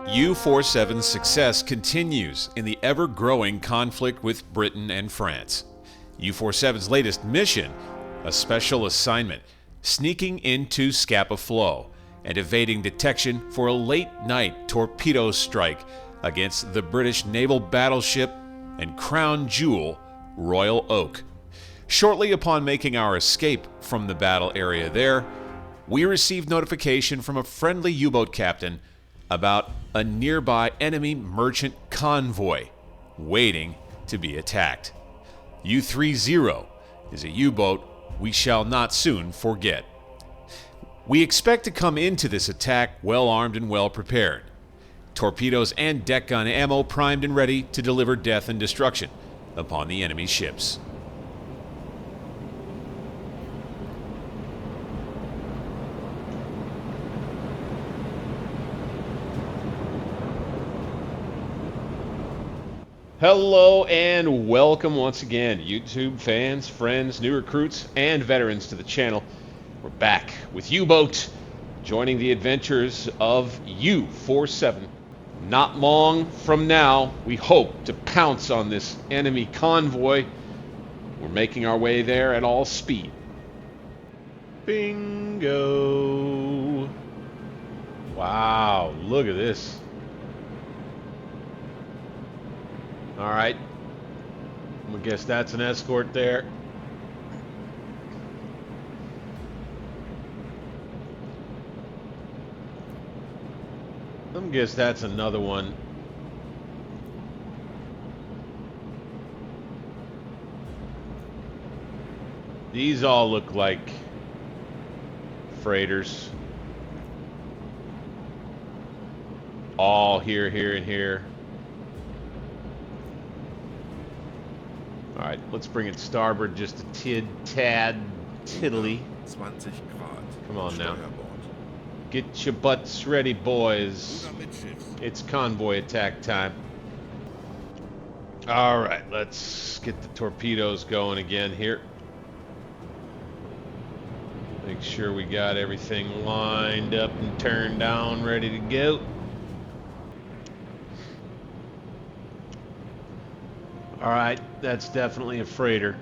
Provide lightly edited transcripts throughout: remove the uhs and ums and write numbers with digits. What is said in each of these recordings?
U-47's success continues in the ever-growing conflict with Britain and France. U-47's latest mission, a special assignment, sneaking into Scapa Flow and evading detection for a late-night torpedo strike against the British naval battleship and crown jewel Royal Oak. Shortly upon making our escape from the battle area there, we received notification from a friendly U-boat captain about a nearby enemy merchant convoy waiting to be attacked. U-30 is a U-boat we shall not soon forget. We expect to come into this attack well armed and well prepared. Torpedoes and deck gun ammo primed and ready to deliver death and destruction upon the enemy ships. Hello and welcome once again, YouTube fans, friends, new recruits, and veterans to the channel. We're back with U-Boat, joining the adventures of U-47. Not long from now, we hope to pounce on this enemy convoy. We're making our way there at all speed. Bingo! Wow, look at this. All right, I guess that's an escort there. I guess that's another one. These all look like freighters. All here, here, and here. All right, let's bring it starboard just a tad tiddly. Come on now. Get your butts ready, boys. It's convoy attack time. All right, let's get the torpedoes going again here. Make sure we got everything lined up and turned down, ready to go. All right, that's definitely a freighter.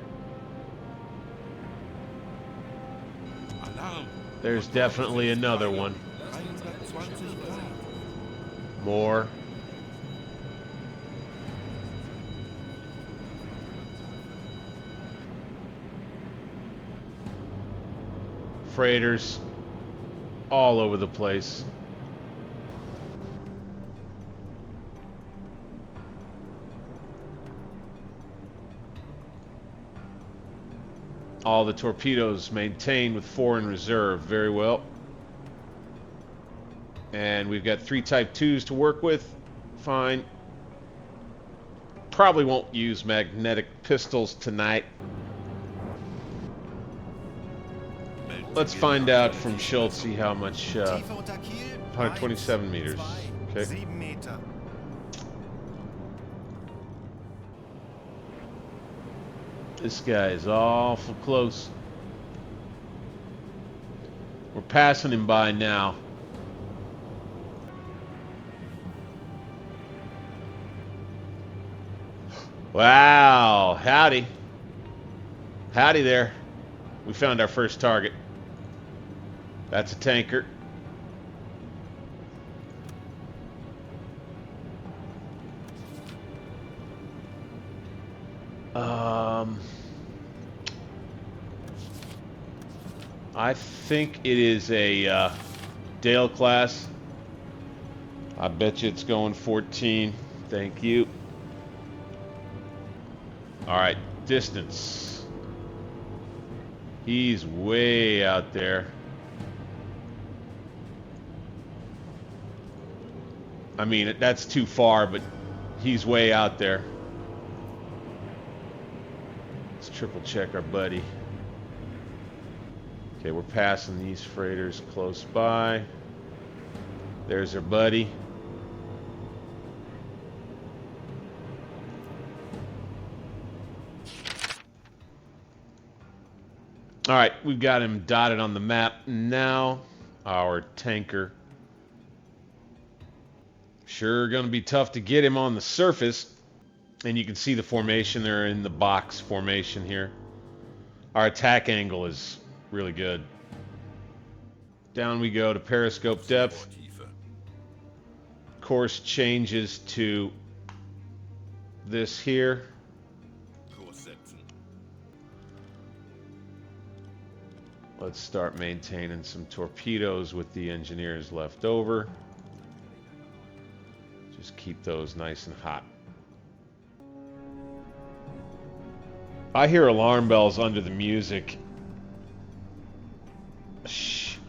There's definitely another one. More. Freighters all over the place. All the torpedoes maintained with 4 in reserve. Very well. And we've got 3 Type 2s to work with. Fine. Probably won't use magnetic pistols tonight. Let's find out from Schultz how much. 127 meters. Okay. This guy is awful close. We're passing him by now. Wow, howdy. Howdy there. We found our first target. That's a tanker. I think it is a Dale class. I bet you it's going 14. Thank you. All right, distance. He's way out there. I mean, that's too far, but he's way out there. Let's triple check our buddy. Okay, we're passing these freighters close by. There's our buddy. All right, we've got him dotted on the map now. Our tanker Sure going to be tough to get him on the surface. And you can see the formation. They're in the box formation here. Our attack angle is really good. Down we go to periscope depth. Course changes to this here. Let's start maintaining some torpedoes with the engineers left over. Just keep those nice and hot. I hear alarm bells under the music. Shoot.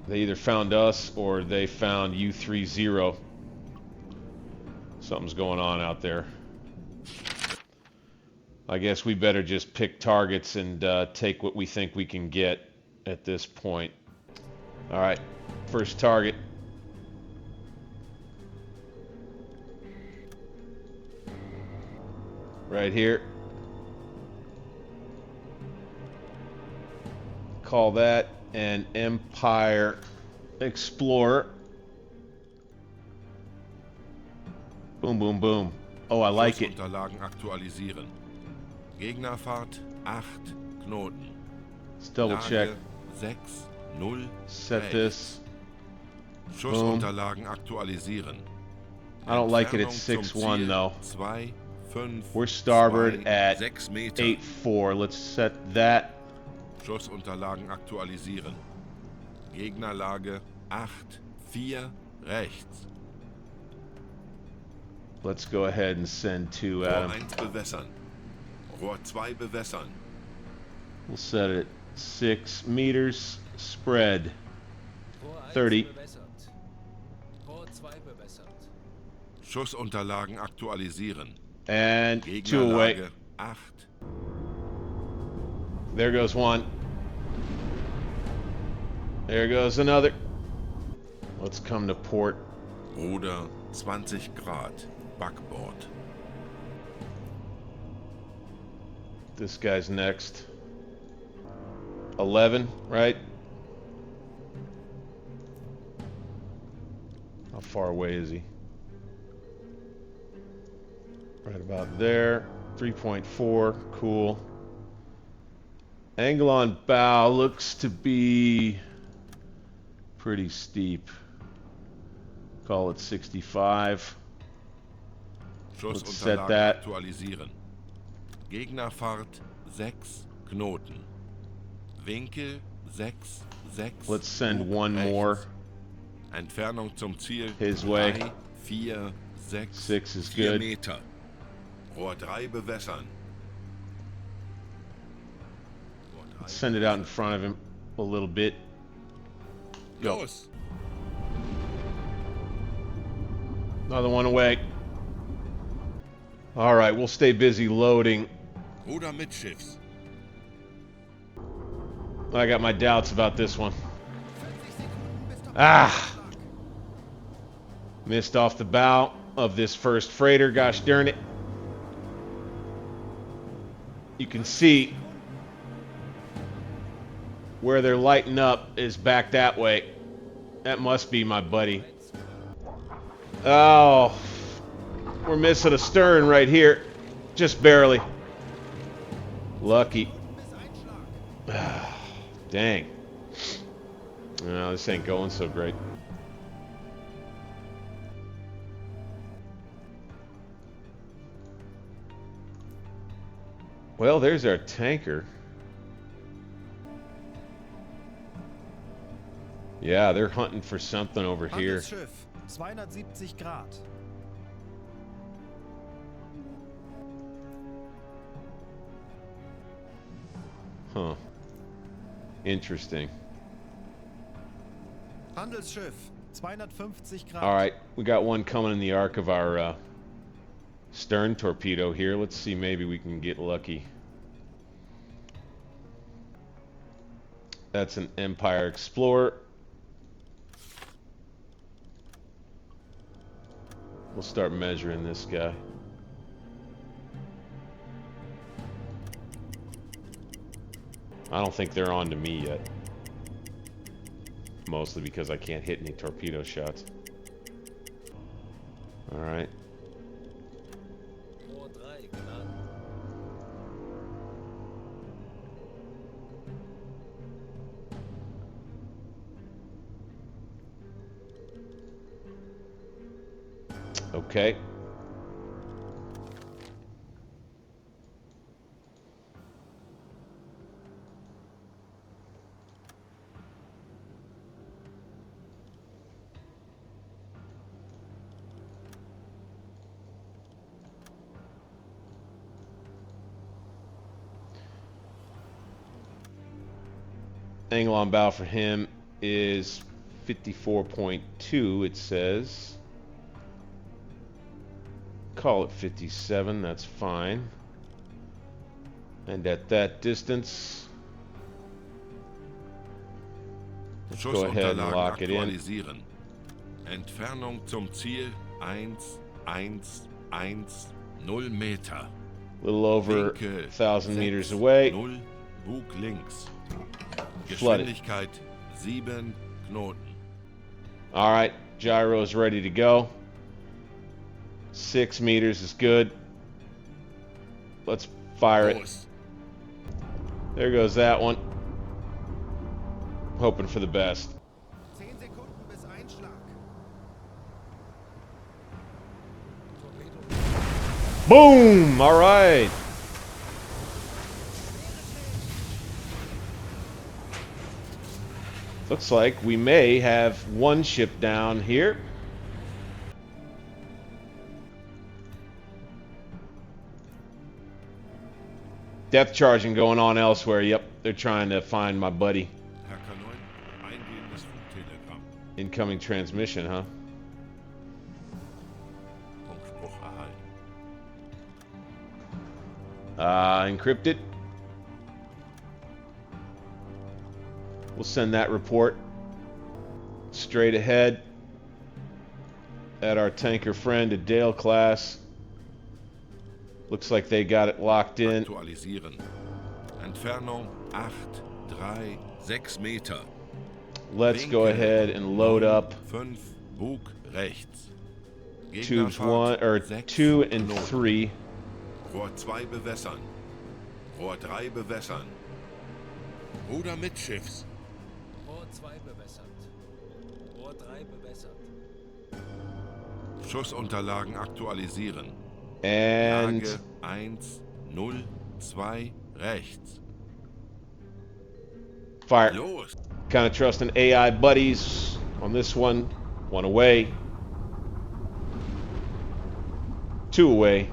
They either found us or they found U-30. Something's going on out there. I guess we better just pick targets and take what we think we can get at this point. All right, first target. Right here. Call that an Empire Explorer. Boom, boom, boom. Oh, I like it. Unterlagen aktualisieren. Gegnerfahrt 8 Knoten. Let's double check. 6 0 Set this. Schussunterlagen aktualisieren. I don't like it at 6-1 though. 2 5 We're starboard at 6 Meter. 8-4. Let's set that. Schussunterlagen aktualisieren. Gegnerlage 8 4 rechts. Let's go ahead and send 2 at Rohr him. 1 bewässern. Rohr 2 bewässern. We'll set it 6 meters. Spread 30. Schussunterlagen aktualisieren. And 2 away. Gegnerlage 8. There goes 1. There goes another. Let's come to port. Ruder 20 Grad. Backbord. This guy's next. 11, right? How far away is he? Right about there. 3.4. Cool. Angle on bow looks to be pretty steep. Call it 65. Let's set that. Aktualisieren. Gegnerfahrt 6 Knoten. Winkel 6 6. Let's send 1 more Entfernung zum Ziel his way. 3 4 6 6 is 4 good. Meter. Rohr 3 bewässern. Let's send it out in front of him a little bit. Go. Los. Another one away. All right, we'll stay busy loading. Ruder mittschiffs. I got my doubts about this one. Ah! Missed off the bow of this first freighter, gosh darn it. You can see where they're lighting up is back that way. That must be my buddy. Oh, we're missing a stern right here. Just barely. Lucky. Dang. No, this ain't going so great. Well, there's our tanker. Yeah, they're hunting for something over here. Handelsschiff, 270 Grad. Huh. Interesting. Handelsschiff, 250 Grad. All right, we got one coming in the arc of our stern torpedo here. Let's see, maybe we can get lucky. That's an Empire Explorer. We'll start measuring this guy. I don't think they're on to me yet. mostly because I can't hit any torpedo shots. Alright. Okay. Angle on bow for him is 54.2, it says. Call it 57, that's fine. And at that distance, let's go ahead and lock it in. Aktualisieren. Entfernung zum Ziel 1,1,1,0 Meter. A little over Winkel 1,000 meters away. 0, Bug links. Flooded. Geschwindigkeit 7 Knoten. All right, gyro's ready to go. 6 meters is good. Let's fire it. Los. There goes that one. Hoping for the best. 10 Sekunden bis Einschlag. Boom! All right. Looks like we may have one ship down here. Depth charging going on elsewhere. Yep, they're trying to find my buddy. Herr K9, eingehendes Funktelegramm. Incoming transmission, huh? Funkspruch erhalten. Encrypted. We'll send that report straight ahead at our tanker friend at Dale class. Looks like they got it locked in. Aktualisieren. Entfernung 8,3,6 Meter. Let's go ahead and load up 5 Bug rechts. tubes Gegnerfahrt 2 6 and Knoten. 3. Rohr 2 bewässern. Rohr 3 bewässern. Ruder mittschiffs. Rohr 2 bewässert. Rohr 3 bewässert. Schussunterlagen aktualisieren. And Lage 1, 0, 2 rechts. fire. Los! Kind of trusting AI buddies on this one. 1 away. 2 away.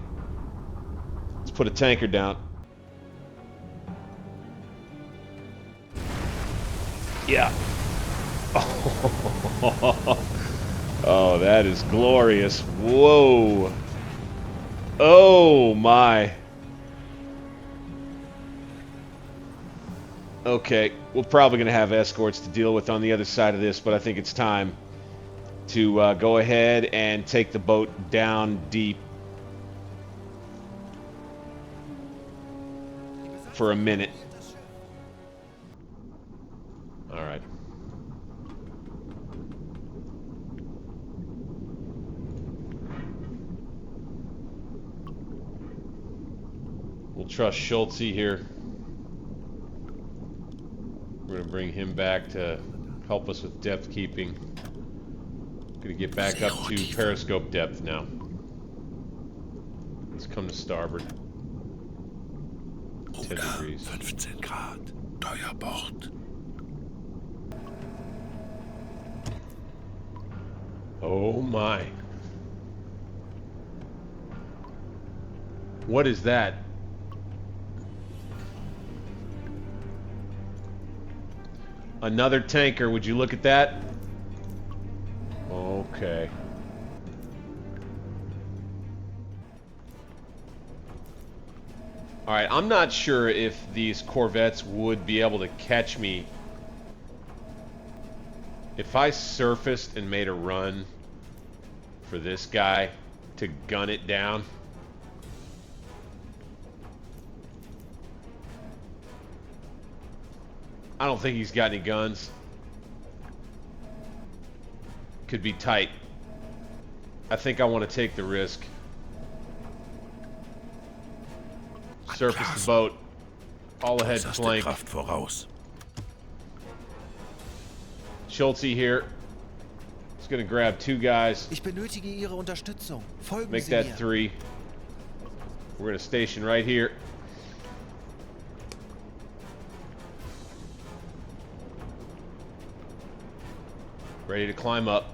Let's put a tanker down. Yeah. Oh, that is glorious. Whoa. Oh, my. Okay, we're probably going to have escorts to deal with on the other side of this, but I think it's time to go ahead and take the boat down deep for a minute. All right. We'll trust Schultze here. We're going to bring him back to help us with depth keeping. Going to get back up to periscope depth now. Let's come to starboard. 10 degrees. 15 Grad. Steuerbord. Oh my. What is that? Another tanker, would you look at that? Okay. Alright, I'm not sure if these corvettes would be able to catch me if I surfaced and made a run for this guy to gun it down. I don't think he's got any guns. could be tight. I think I want to take the risk. Surface the boat. All ahead flank. Kraft voraus. Schultze here. He's going to grab 2 guys. Ich benötige Ihre Unterstützung. Folgen Make Sie that mir. 3. We're going to station right here. Ready to climb up.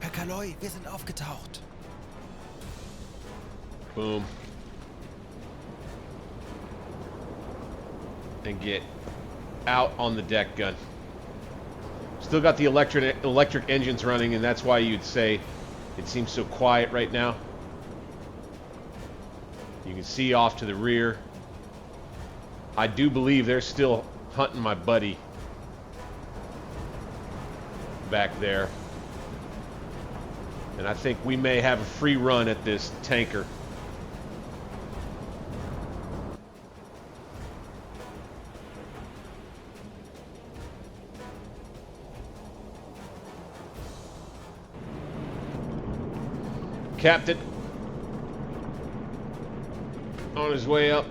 Herr Kaloi, wir sind aufgetaucht. Boom. And get out on the deck gun. Still got the electric engines running, and that's why you'd say it seems so quiet right now. You can see off to the rear. I do believe they're still hunting my buddy back there. And I think we may have a free run at this tanker. Captain on his way up.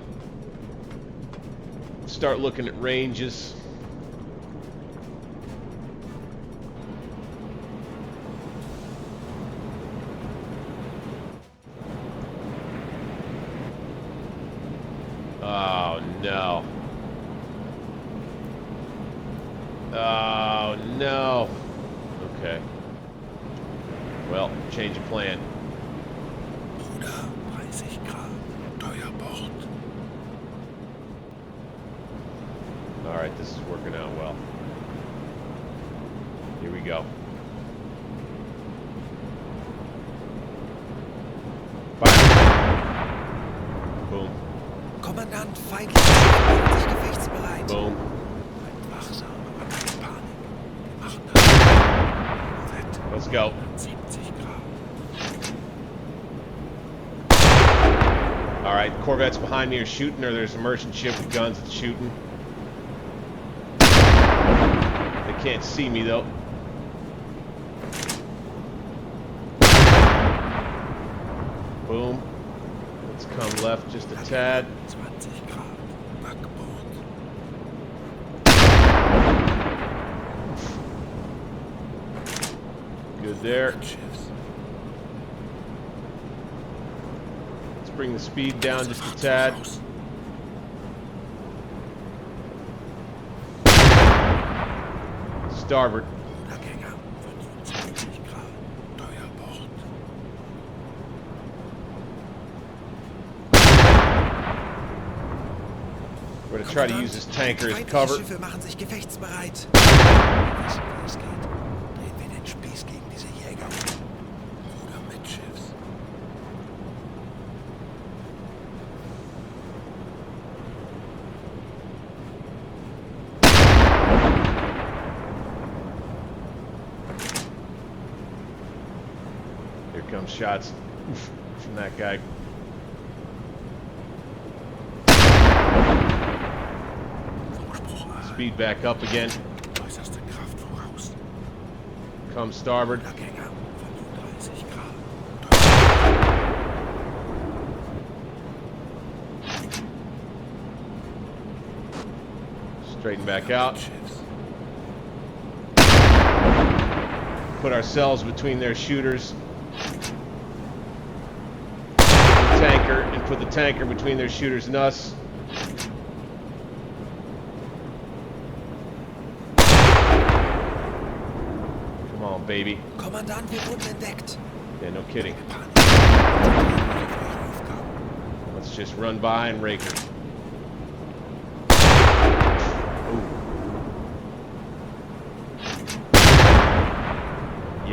Start looking at ranges. Oh no. Oh no. Okay. Well, change of plan. Bruder, 30 Grad. Steuerbord. Alright, this is working out well. Here we go. Fire. Boom. Kommandant, feindliche Schiffe machen sich gefechtsbereit. Boom. Wachsam, aber keine Panik. Wir machen das. Fett. Let's go. 70 Grad. Alright, Corvettes behind me are shooting, or there's a merchant ship with guns that's shooting. They can't see me though. Boom. Let's come left just a tad. 20 Grad. Backbord. Good there. Schiffs. Let's bring the speed down just a tad. Voraus. Starboard. Untergänger. 25 Grad. Steuerbord. We're going to try to use this tanker as Feindliche cover. Schiffe machen sich gefechtsbereit. Wissen, wie es geht. Drehen wir den Spieß gegen diese Jäger. Bruder Mitschiffs. Here comes shots from that guy. Funkspruch A. Speed back up again. Äußerste Kraft voraus. Come starboard. Untergänger. 35 Grad. Straighten back out. Schiffs. Put ourselves between their shooters. The tanker, and put the tanker between their shooters and us. Come on, baby. Kommandant, wir wurden entdeckt. Yeah, no kidding. Panik. Konzentriert euch auf eure Aufgaben. Let's just run by and rake her. Ooh.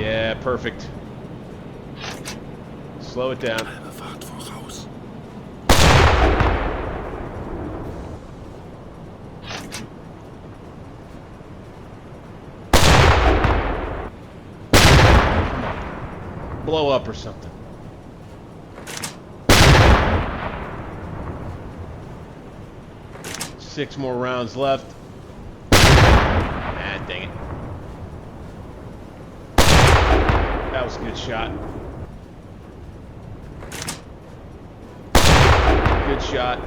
Yeah, perfect. Slow it down. Halbe Fahrt voraus. Blow up or something. Six more rounds left. Dang it. That was a good shot. Good shot.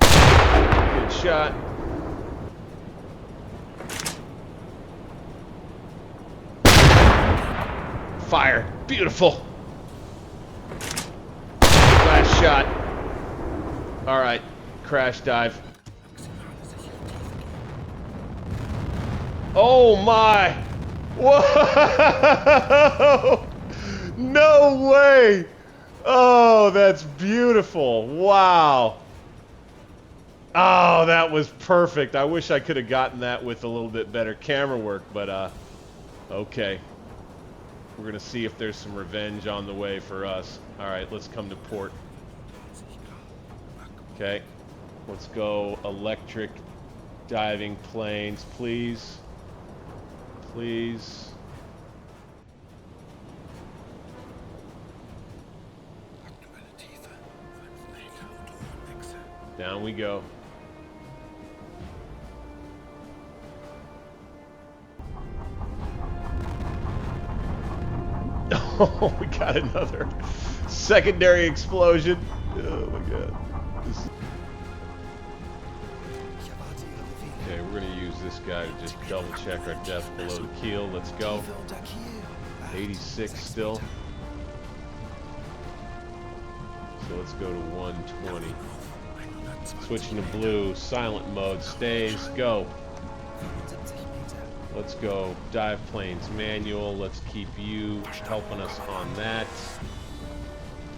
Good shot. Fire. Beautiful. Last shot. All right. Crash dive. Oh my. Whoa. No way. Oh, that's beautiful. Wow. Oh, that was perfect. I wish I could have gotten that with a little bit better camera work, but okay. We're going to see if there's some revenge on the way for us. All right, let's come to port. Okay. Let's go electric diving planes, please. Please. Down we go. Oh, we got another secondary explosion. Oh my god. Okay, we're going to use this guy to just double check our depth below the keel. Let's go. 86 still. So let's go to 120. Switching to blue, silent mode, stays, go. Let's go. Dive planes manual. Let's keep you helping us on that.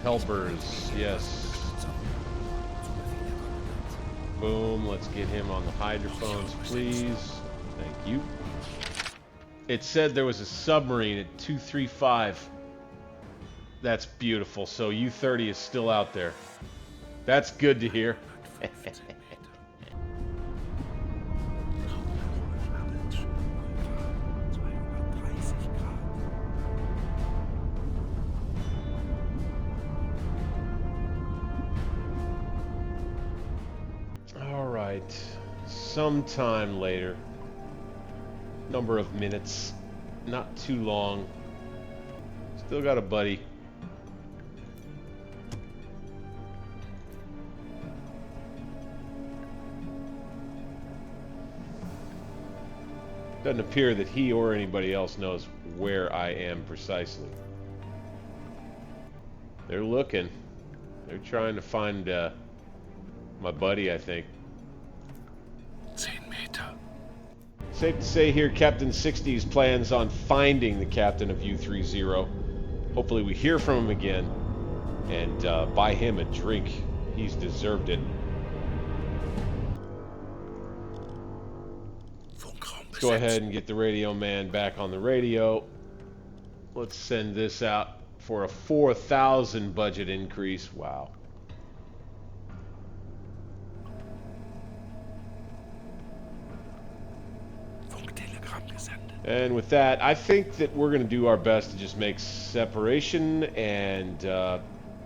Helpers, yes. Boom. Let's get him on the hydrophones, please. Thank you. It said there was a submarine at 235. That's beautiful. So U-30 is still out there. That's good to hear. All right. Sometime later. Number of minutes. Not too long. Still got a buddy. Doesn't appear that he or anybody else knows where I am precisely. They're looking. They're trying to find my buddy, I think. 10 Meter. Safe to say here, Captain.60's plans on finding the captain of U-30. Hopefully we hear from him again and buy him a drink. He's deserved it. Let's go ahead and get the radio man back on the radio. Let's send this out for a 4,000 budget increase. Wow. And with that, I think that we're going to do our best to just make separation and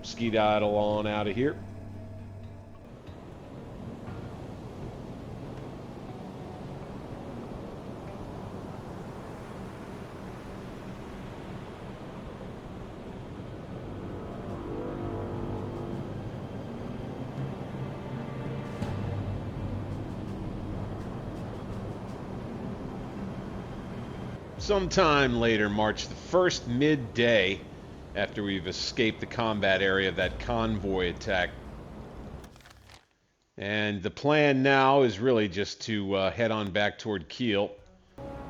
skedaddle on out of here. Sometime later, March the 1st, midday, after we've escaped the combat area of that convoy attack. And the plan now is really just to head on back toward Kiel.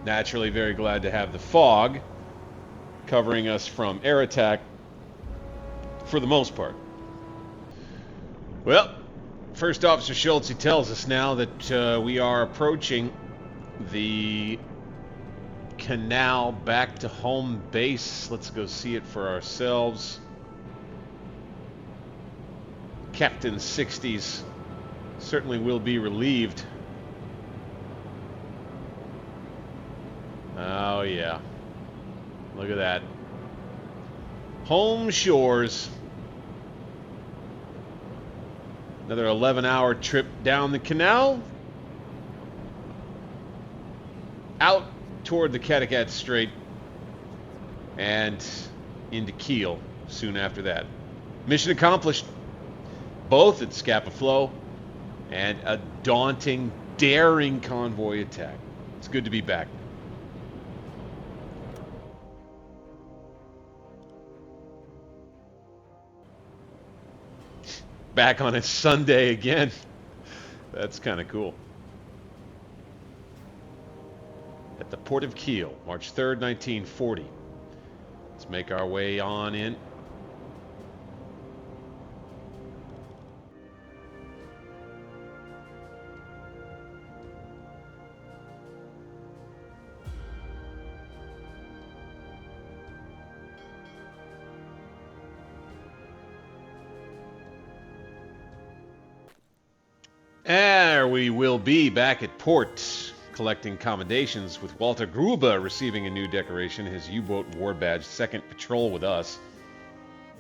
Naturally, very glad to have the fog covering us from air attack for the most part. Well, First Officer Schultz, he tells us now that we are approaching the canal back to home base. Let's go see it for ourselves. Captain.60's certainly will be relieved. Oh yeah, look at that. Home shores. Another 11-hour trip down the canal. toward the Kattegat Strait and into Kiel soon after that. Mission accomplished, both at Scapa Flow and a daunting, daring convoy attack. It's good to be back. Back on a Sunday again. That's kind of cool. At the port of Kiel, March 3rd, 1940. Let's make our way on in. There we will be back at port, collecting commendations with Walter Gruber receiving a new decoration, his U-Boat War Badge, second patrol with us.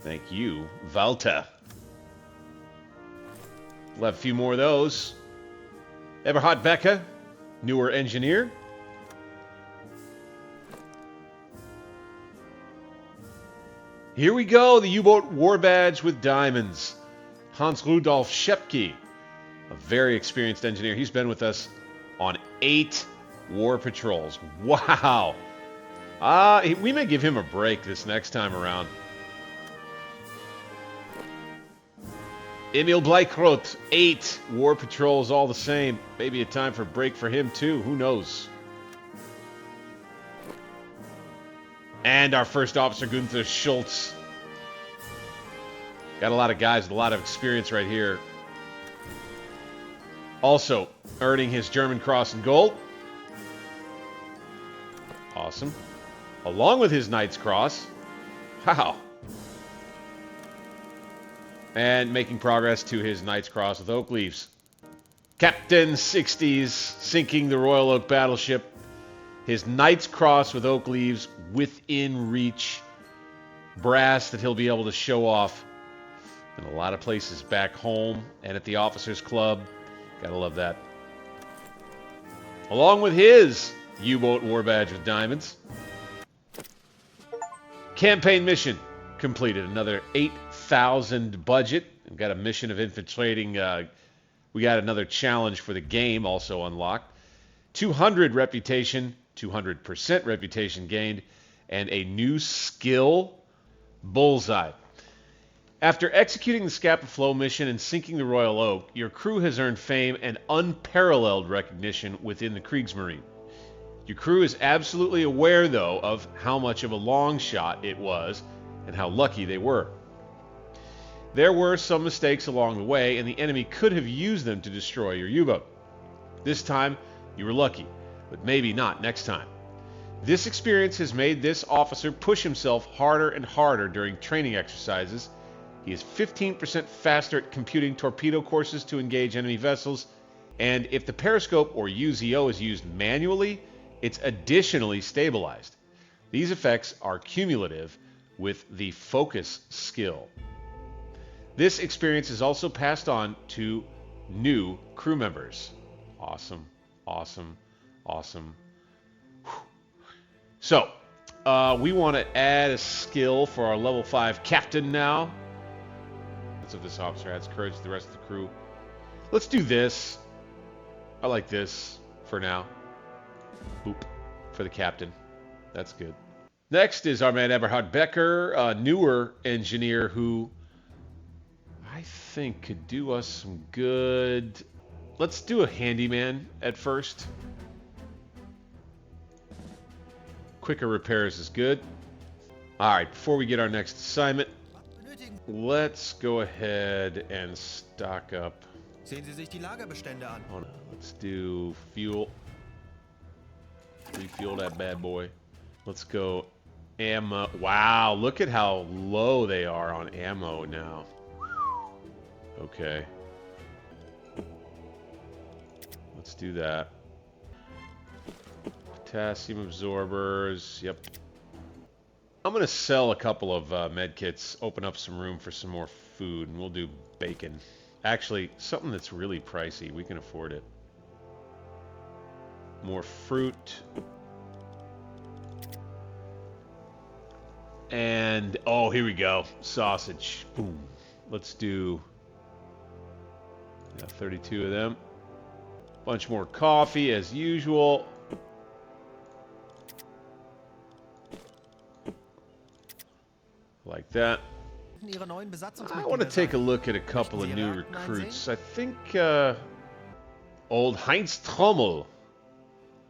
Thank you, Walter. We'll have a few more of those. Eberhard Becker, newer engineer. Here we go, the U-Boat War Badge with diamonds. Hans Rudolf Schepke, a very experienced engineer. He's been with us on 8 war patrols. Wow. We may give him a break this next time around. Emil Bleichrot, 8 war patrols all the same. Maybe a time for a break for him too. Who knows? And our first officer, Gunther Schultz. Got a lot of guys with a lot of experience right here. Also, earning his German Cross and Gold. Awesome. Along with his Knight's Cross. Wow. And making progress to his Knight's Cross with oak leaves. Captain 60s sinking the Royal Oak battleship. His Knight's Cross with oak leaves within reach. Brass that he'll be able to show off in a lot of places back home and at the Officers Club. Gotta love that. Along with his U-Boat War Badge with diamonds. Campaign mission completed. Another 8,000 budget. We've got a mission of infiltrating. We got another challenge for the game also unlocked. 200 reputation, 200% reputation gained, and a new skill, Bullseye. After executing the Scapa Flow mission and sinking the Royal Oak, your crew has earned fame and unparalleled recognition within the Kriegsmarine. Your crew is absolutely aware, though, of how much of a long shot it was and how lucky they were. There were some mistakes along the way, and the enemy could have used them to destroy your U-boat. This time, you were lucky, but maybe not next time. This experience has made this officer push himself harder and harder during training exercises. He is 15% faster at computing torpedo courses to engage enemy vessels, and if the periscope or UZO is used manually, it's additionally stabilized. These effects are cumulative with the focus skill. This experience is also passed on to new crew members. Awesome, awesome, awesome. Whew. So, we want to add a skill for our level 5 captain now. Of this officer adds courage to the rest of the crew. Let's do this. I like this for now. Boop. For the captain. That's good. Next is our man Eberhard Becker, a newer engineer who I think could do us some good. Let's do a handyman at first. Quicker repairs is good. Alright, before we get our next assignment, let's go ahead and stock up. Sehen Sie sich die Lagerbestände an. Oh no, let's do fuel. Refuel that bad boy. Let's go ammo. Wow, look at how low they are on ammo now. Okay. Let's do that. Potassium absorbers. Yep. I'm going to sell a couple of medkits, open up some room for some more food, and we'll do bacon. Actually, something that's really pricey. We can afford it. More fruit. And, oh, here we go. Sausage. Boom. Let's do 32 of them. Bunch more coffee as usual. Like that. I want to take a look at a couple of new recruits. I think old Heinz Trommel,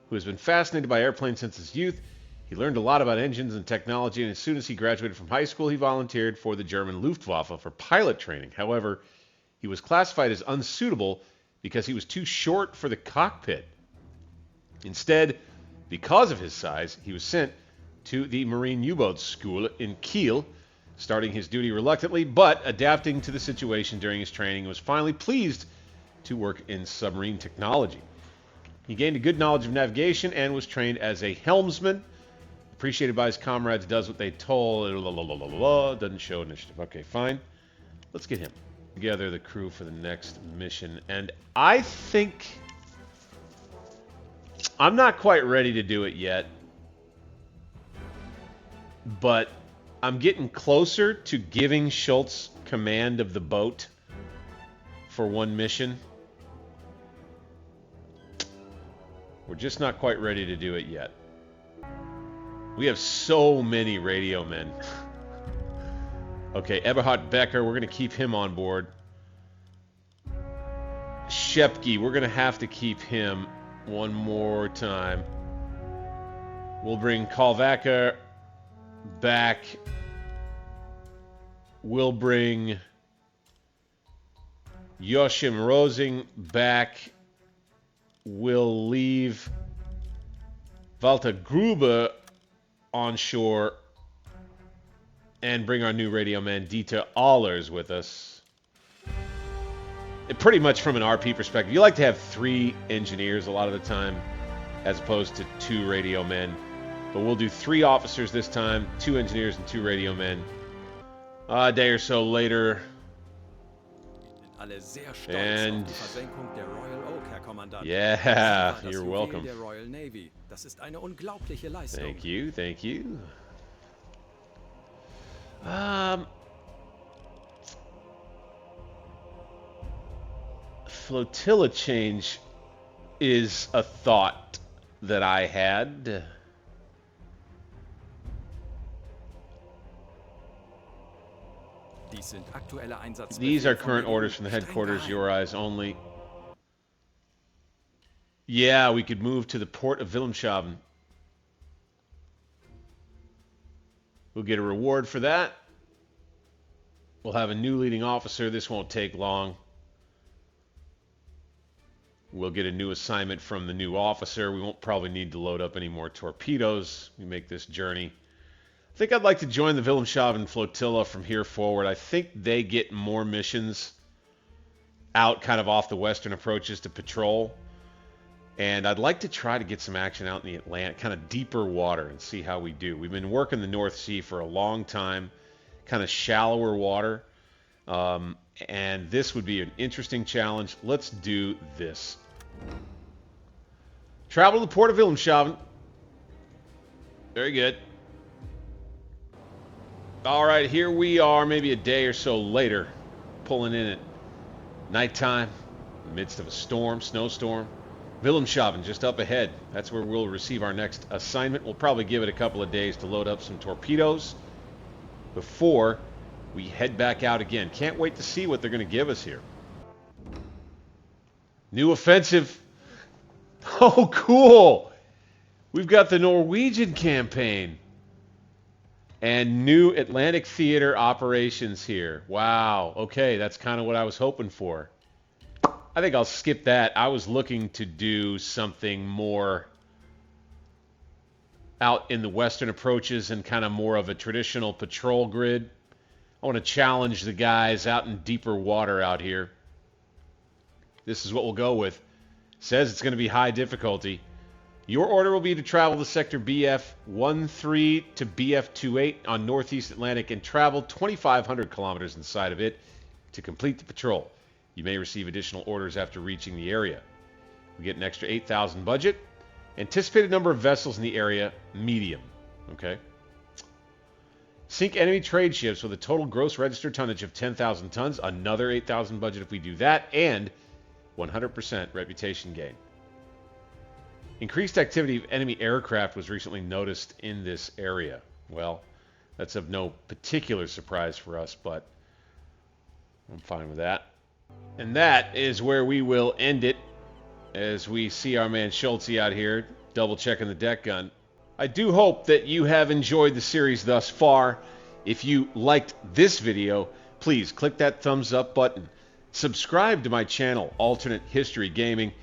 who has been fascinated by airplanes since his youth. He learned a lot about engines and technology, and as soon as he graduated from high school, he volunteered for the German Luftwaffe for pilot training. However, he was classified as unsuitable because he was too short for the cockpit. Instead, because of his size, he was sent to the Marine U-Boat School in Kiel, starting his duty reluctantly, but adapting to the situation during his training, and was finally pleased to work in submarine technology. He gained a good knowledge of navigation and was trained as a helmsman. Appreciated by his comrades, does what they told. Doesn't show initiative. Okay, fine. Let's get him. Gather the crew for the next mission. And I think I'm not quite ready to do it yet, but I'm getting closer to giving Schultz command of the boat for one mission. We're just not quite ready to do it yet. We have so many radio men. Okay, Eberhard Becker, we're going to keep him on board. Shepke, we're going to have to keep him one more time. We'll bring Kalvacker back. We'll bring Joachim Rosing back. We'll leave Walter Gruber on shore and bring our new radio man Dieter Allers with us. Pretty much from an RP perspective, you like to have 3 engineers a lot of the time as opposed to 2 radio men. But we'll do 3 officers this time, 2 engineers and 2 radio men. A day or so later. And yeah, you're welcome. Thank you, thank you. Flotilla change is a thought that I had. These are current orders from the headquarters, your eyes only. Yeah, we could move to the port of Wilhelmshaven. We'll get a reward for that. We'll have a new leading officer. This won't take long. We'll get a new assignment from the new officer. We won't probably need to load up any more torpedoes. We make this journey. I think I'd like to join the Wilhelmshaven flotilla from here forward. I think they get more missions out kind of off the western approaches to patrol. And I'd like to try to get some action out in the Atlantic, kind of deeper water, and see how we do. We've been working the North Sea for a long time, kind of shallower water. And this would be an interesting challenge. Let's do this. Travel to the port of Wilhelmshaven. Very good. All right, here we are, maybe a day or so later, pulling in at nighttime, in the midst of a storm, snowstorm. Wilhelmshaven, just up ahead. That's where we'll receive our next assignment. We'll probably give it a couple of days to load up some torpedoes before we head back out again. Can't wait to see what they're going to give us here. New offensive. Oh, cool. We've got the Norwegian campaign. And new Atlantic Theater operations here. Wow. Okay, that's kind of what I was hoping for. I think I'll skip that. I was looking to do something more out in the western approaches and kind of more of a traditional patrol grid. I want to challenge the guys out in deeper water out here. This is what we'll go with. Says it's going to be high difficulty. Your order will be to travel to sector BF13 to BF28 on Northeast Atlantic and travel 2,500 kilometers inside of it to complete the patrol. You may receive additional orders after reaching the area. We get an extra 8,000 budget. Anticipated number of vessels in the area, medium. Okay. Sink enemy trade ships with a total gross registered tonnage of 10,000 tons. Another 8,000 budget if we do that. And 100% reputation gain. Increased activity of enemy aircraft was recently noticed in this area. Well, that's of no particular surprise for us, but I'm fine with that. And that is where we will end it as we see our man Schultze out here double checking the deck gun. I do hope that you have enjoyed the series thus far. If you liked this video, please click that thumbs up button. Subscribe to my channel, Alternate History Gaming,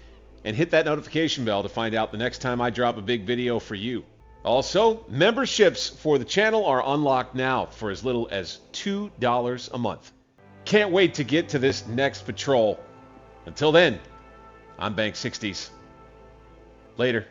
and hit that notification bell to find out the next time I drop a big video for you. Also, memberships for the channel are unlocked now for as little as $2 a month. Can't wait to get to this next patrol. Until then, I'm BankSixdeis. Later.